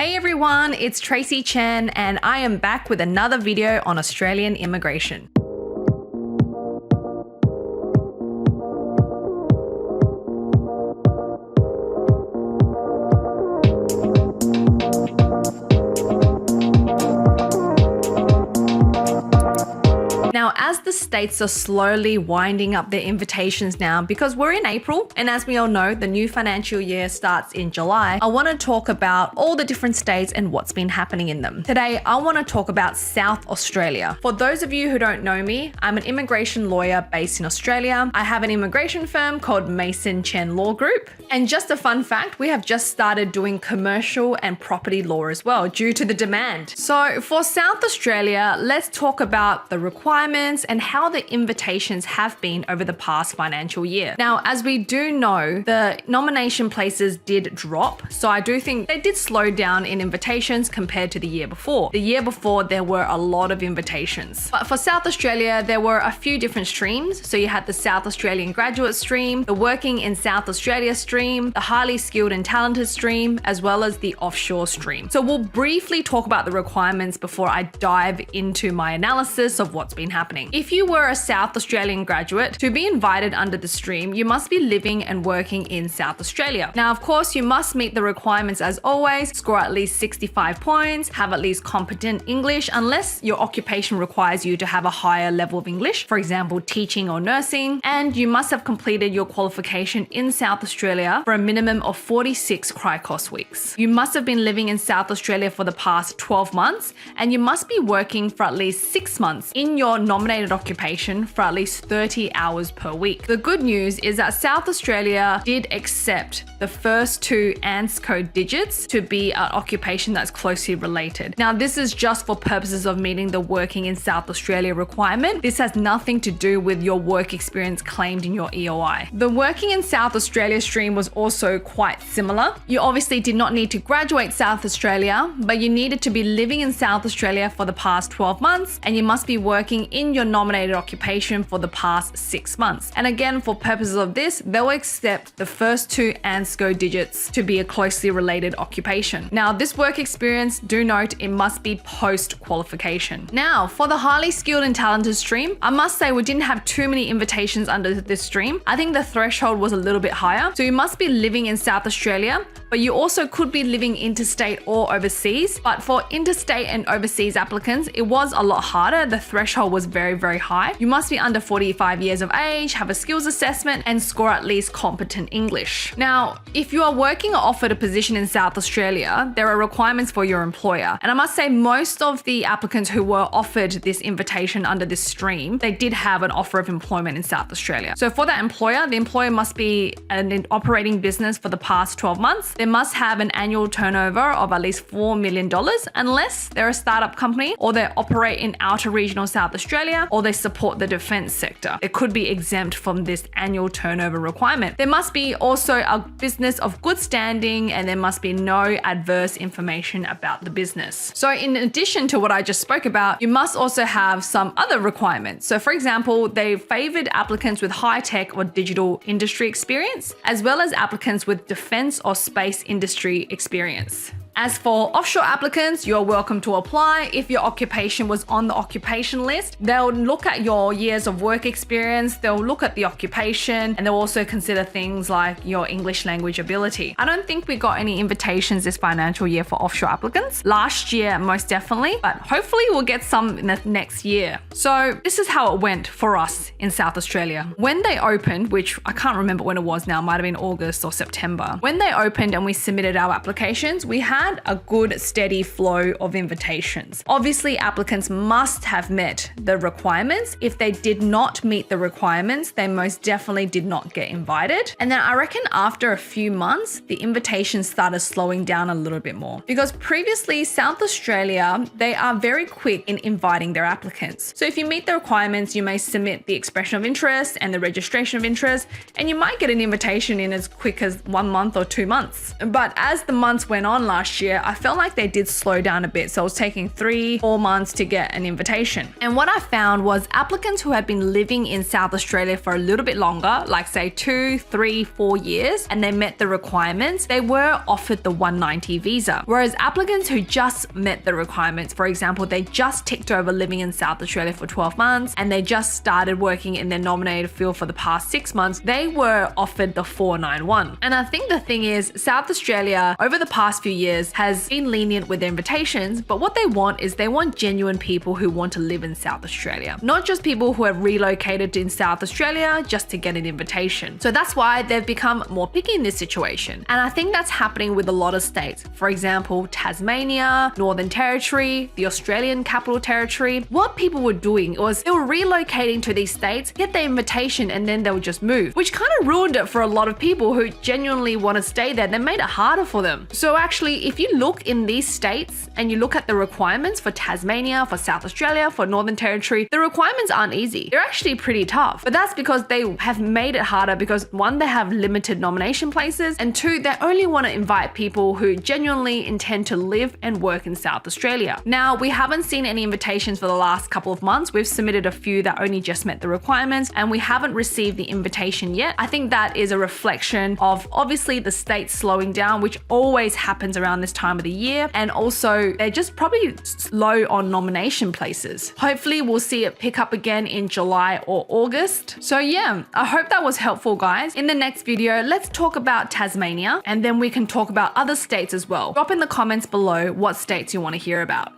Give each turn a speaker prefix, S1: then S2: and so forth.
S1: Hey everyone, it's Tracy Chen and I am back with another video on Australian immigration. Now, as the states are slowly winding up their invitations now, because we're in April, and as we all know, the new financial year starts in July, I want to talk about all the different states and what's been happening in them. Today, I want to talk about South Australia. For those of you who don't know me, I'm an immigration lawyer based in Australia. I have an immigration firm called Mason Chen Law Group. And just a fun fact, we have just started doing commercial and property law as well due to the demand. So for South Australia, let's talk about the requirements and how the invitations have been over the past financial year. Now, as we do know, the nomination places did drop. So I do think they did slow down in invitations compared to the year before. The year before, there were a lot of invitations. But for South Australia, there were a few different streams. So you had the South Australian graduate stream, the working in South Australia stream, the highly skilled and talented stream, as well as the offshore stream. So we'll briefly talk about the requirements before I dive into my analysis of what's been happening. If you were a South Australian graduate, to be invited under the stream, you must be living and working in South Australia. Now, of course, you must meet the requirements as always, score at least 65 points, have at least competent English, unless your occupation requires you to have a higher level of English, for example, teaching or nursing, and you must have completed your qualification in South Australia for a minimum of 46 CRICOS weeks. You must have been living in South Australia for the past 12 months, and you must be working for at least 6 months in your nominated occupation for at least 30 hours per week. The good news is that South Australia did accept the first two ANS code digits to be an occupation that's closely related. Now, this is just for purposes of meeting the working in South Australia requirement. This has nothing to do with your work experience claimed in your EOI. The working in South Australia stream was also quite similar. You obviously did not need to graduate South Australia, but you needed to be living in South Australia for the past 12 months, and you must be working in your nominated occupation for the past 6 months. And again, for purposes of this, they'll accept the first two ANSCO digits to be a closely related occupation. Now, this work experience, do note, it must be post-qualification. Now, for the highly skilled and talented stream, I must say we didn't have too many invitations under this stream. I think the threshold was a little bit higher. So you must be living in South Australia, but you also could be living interstate or overseas. But for interstate and overseas applicants, it was a lot harder. The threshold was very high. You must be under 45 years of age, have a skills assessment, and score at least competent English. Now, if you are working or offered a position in South Australia, there are requirements for your employer. And I must say, most of the applicants who were offered this invitation under this stream, they did have an offer of employment in South Australia. So for that employer, the employer must be an operating business for the past 12 months. They must have an annual turnover of at least $4 million, unless they're a startup company or they operate in outer regional South Australia or they support the defense sector. It could be exempt from this annual turnover requirement. There must be also a business of good standing, and there must be no adverse information about the business. So in addition to what I just spoke about, you must also have some other requirements. So for example, they favored applicants with high tech or digital industry experience, as well as applicants with defense or space industry experience. As for offshore applicants, you're welcome to apply. If your occupation was on the occupation list, they'll look at your years of work experience, they'll look at the occupation, and they'll also consider things like your English language ability. I don't think we got any invitations this financial year for offshore applicants. Last year, most definitely, but hopefully we'll get some in the next year. So this is how it went for us in South Australia. When they opened, which I can't remember when it was now, it might have been August or September. When they opened and we submitted our applications, we had a good steady flow of invitations. Obviously, applicants must have met the requirements. If they did not meet the requirements, they most definitely did not get invited. And then I reckon after a few months, the invitations started slowing down a little bit more, because previously South Australia, they are very quick in inviting their applicants. So if you meet the requirements, you may submit the expression of interest and the registration of interest, and you might get an invitation in as quick as 1 month or 2 months. But as the months went on last last year, I felt like they did slow down a bit. So it was taking 3-4 months to get an invitation. And what I found was applicants who had been living in South Australia for a little bit longer, like say 2, 3, 4 years, and they met the requirements, they were offered the 190 visa. Whereas applicants who just met the requirements, for example, they just ticked over living in South Australia for 12 months and they just started working in their nominated field for the past 6 months, they were offered the 491. And I think the thing is, South Australia over the past few years has been lenient with their invitations, but what they want is they want genuine people who want to live in South Australia, not just people who have relocated in South Australia just to get an invitation. So that's why they've become more picky in this situation. And I think that's happening with a lot of states. For example, Tasmania, Northern Territory, the Australian Capital Territory. What people were doing was they were relocating to these states, get their invitation, and then they would just move, which kind of ruined it for a lot of people who genuinely want to stay there. They made it harder for them. So actually, if you look in these states and you look at the requirements for Tasmania, for South Australia, for Northern Territory, the requirements aren't easy. They're actually pretty tough. But that's because they have made it harder because one, they have limited nomination places, and two, they only want to invite people who genuinely intend to live and work in South Australia. Now, we haven't seen any invitations for the last couple of months. We've submitted a few that only just met the requirements and we haven't received the invitation yet. I think that is a reflection of obviously the states slowing down, which always happens around this time of the year. And also they're just probably low on nomination places. Hopefully we'll see it pick up again in July or August. So yeah, I hope that was helpful, guys. In the next video, let's talk about Tasmania and then we can talk about other states as well. Drop in the comments below what states you want to hear about.